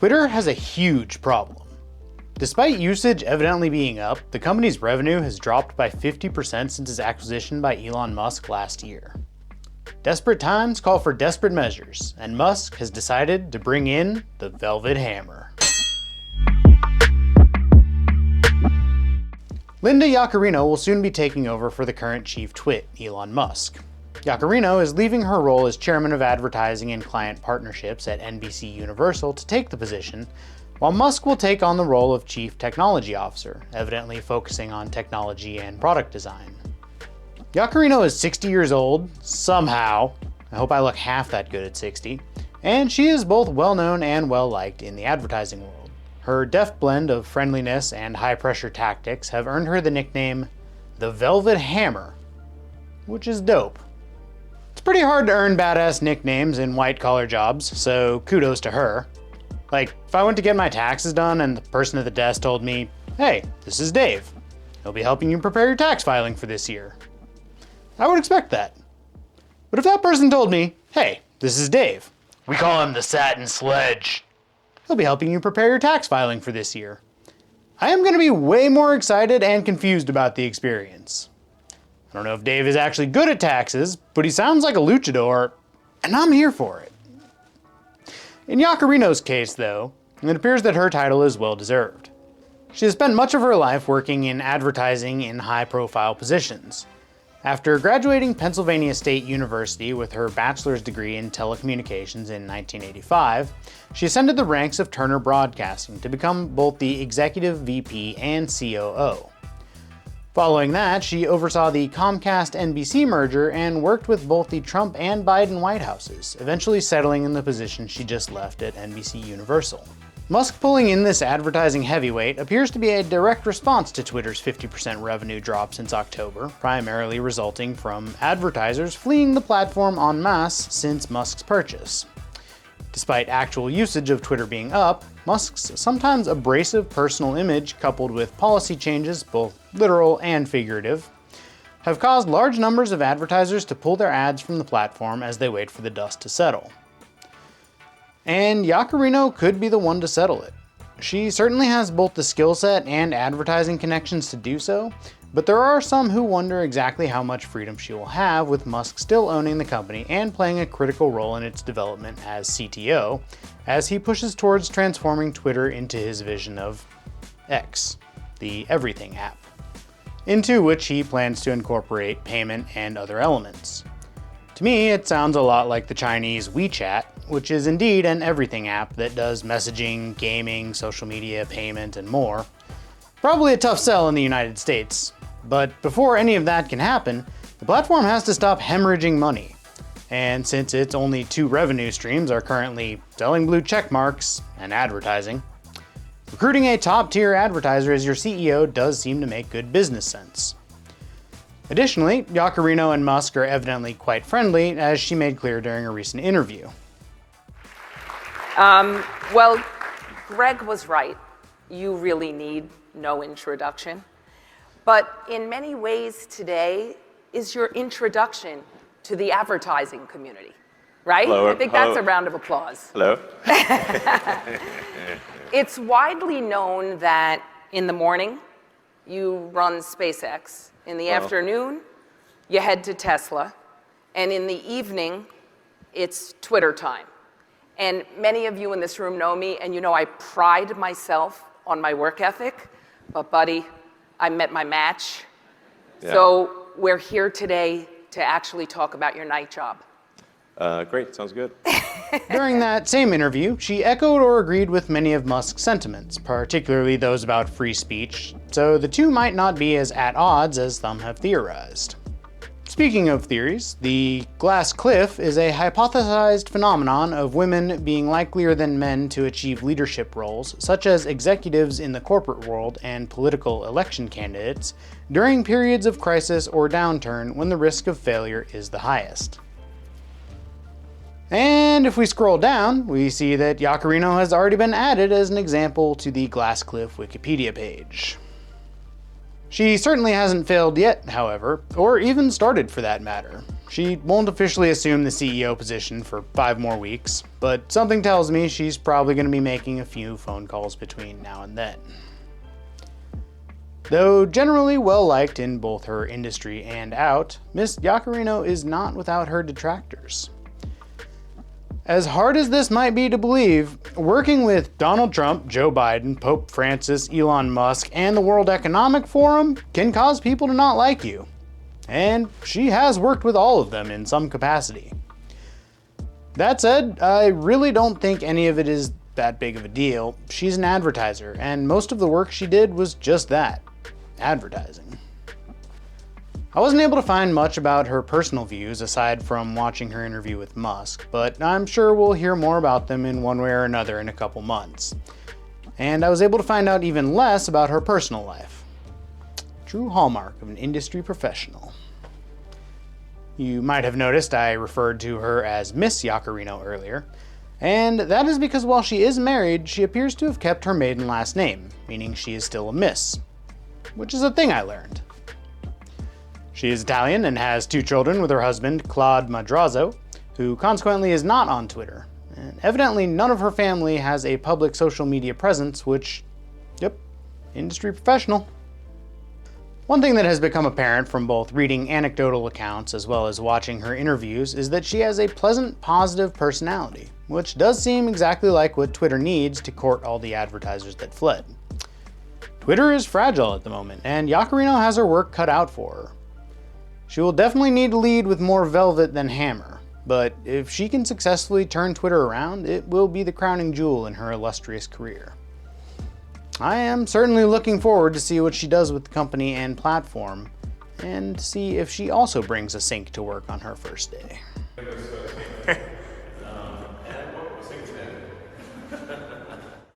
Twitter has a huge problem. Despite usage evidently being up, the company's revenue has dropped by 50% since its acquisition by Elon Musk last year. Desperate times call for desperate measures, and Musk has decided to bring in the Velvet Hammer. Linda Yaccarino will soon be taking over for the current chief twit, Elon Musk. Yaccarino is leaving her role as chairman of advertising and client partnerships at NBC Universal to take the position, while Musk will take on the role of chief technology officer, evidently focusing on technology and product design. Yaccarino is 60 years old, somehow. I hope I look half that good at 60. And she is both well-known and well-liked in the advertising world. Her deft blend of friendliness and high-pressure tactics have earned her the nickname the Velvet Hammer, which is dope. It's pretty hard to earn badass nicknames in white-collar jobs, so kudos to her. Like, if I went to get my taxes done and the person at the desk told me, "Hey, this is Dave. He'll be helping you prepare your tax filing for this year," I would expect that. But if that person told me, "Hey, this is Dave. We call him the Satin Sledge. He'll be helping you prepare your tax filing for this year," I am going to be way more excited and confused about the experience. I don't know if Dave is actually good at taxes, but he sounds like a luchador, and I'm here for it. In Yaccarino's case, though, it appears that her title is well-deserved. She has spent much of her life working in advertising in high-profile positions. After graduating Pennsylvania State University with her bachelor's degree in telecommunications in 1985, she ascended the ranks of Turner Broadcasting to become both the executive VP and COO. Following that, she oversaw the Comcast-NBC merger and worked with both the Trump and Biden White Houses, eventually settling in the position she just left at NBC Universal. Musk pulling in this advertising heavyweight appears to be a direct response to Twitter's 50% revenue drop since October, primarily resulting from advertisers fleeing the platform en masse since Musk's purchase. Despite actual usage of Twitter being up, Musk's sometimes abrasive personal image, coupled with policy changes, both literal and figurative, have caused large numbers of advertisers to pull their ads from the platform as they wait for the dust to settle. And Yaccarino could be the one to settle it. She certainly has both the skill set and advertising connections to do so, but there are some who wonder exactly how much freedom she will have with Musk still owning the company and playing a critical role in its development as CTO, as he pushes towards transforming Twitter into his vision of X, the everything app, into which he plans to incorporate payment and other elements. To me, it sounds a lot like the Chinese WeChat, which is indeed an everything app that does messaging, gaming, social media, payment, and more. Probably a tough sell in the United States, but before any of that can happen, the platform has to stop hemorrhaging money. And since its only two revenue streams are currently selling blue check marks and advertising, recruiting a top-tier advertiser as your CEO does seem to make good business sense. Additionally, Yaccarino and Musk are evidently quite friendly, as she made clear during a recent interview. Well, Greg was right. You really need no introduction. But in many ways today is your introduction to the advertising community, right? Hello. I think that's a round of applause. Hello. It's widely known that in the morning, you run SpaceX. In the afternoon, you head to Tesla. And in the evening, it's Twitter time. And many of you in this room know me, and you know I pride myself on my work ethic. But buddy, I met my match. Yeah. So we're here today to actually talk about your night job. Great, sounds good. During that same interview, she echoed or agreed with many of Musk's sentiments, particularly those about free speech, so the two might not be as at odds as some have theorized. Speaking of theories, the glass cliff is a hypothesized phenomenon of women being likelier than men to achieve leadership roles, such as executives in the corporate world and political election candidates, during periods of crisis or downturn when the risk of failure is the highest. And if we scroll down, we see that Yaccarino has already been added as an example to the Glasscliff Wikipedia page. She certainly hasn't failed yet, however, or even started for that matter. She won't officially assume the CEO position for 5 more weeks, but something tells me she's probably going to be making a few phone calls between now and then. Though generally well-liked in both her industry and out, Miss Yaccarino is not without her detractors. As hard as this might be to believe, working with Donald Trump, Joe Biden, Pope Francis, Elon Musk, and the World Economic Forum can cause people to not like you. And she has worked with all of them in some capacity. That said, I really don't think any of it is that big of a deal. She's an advertiser, and most of the work she did was just that, advertising. I wasn't able to find much about her personal views aside from watching her interview with Musk, but I'm sure we'll hear more about them in one way or another in a couple months. And I was able to find out even less about her personal life. True hallmark of an industry professional. You might have noticed I referred to her as Miss Yaccarino earlier, and that is because while she is married, she appears to have kept her maiden last name, meaning she is still a Miss, which is a thing I learned. She is Italian and has 2 children with her husband, Claude Madrazo, who consequently is not on Twitter. And evidently none of her family has a public social media presence, which, yep, industry professional. One thing that has become apparent from both reading anecdotal accounts as well as watching her interviews is that she has a pleasant, positive personality, which does seem exactly like what Twitter needs to court all the advertisers that fled. Twitter is fragile at the moment, and Yaccarino has her work cut out for her. She will definitely need to lead with more velvet than hammer, but if she can successfully turn Twitter around, it will be the crowning jewel in her illustrious career. I am certainly looking forward to see what she does with the company and platform, and see if she also brings a sink to work on her first day.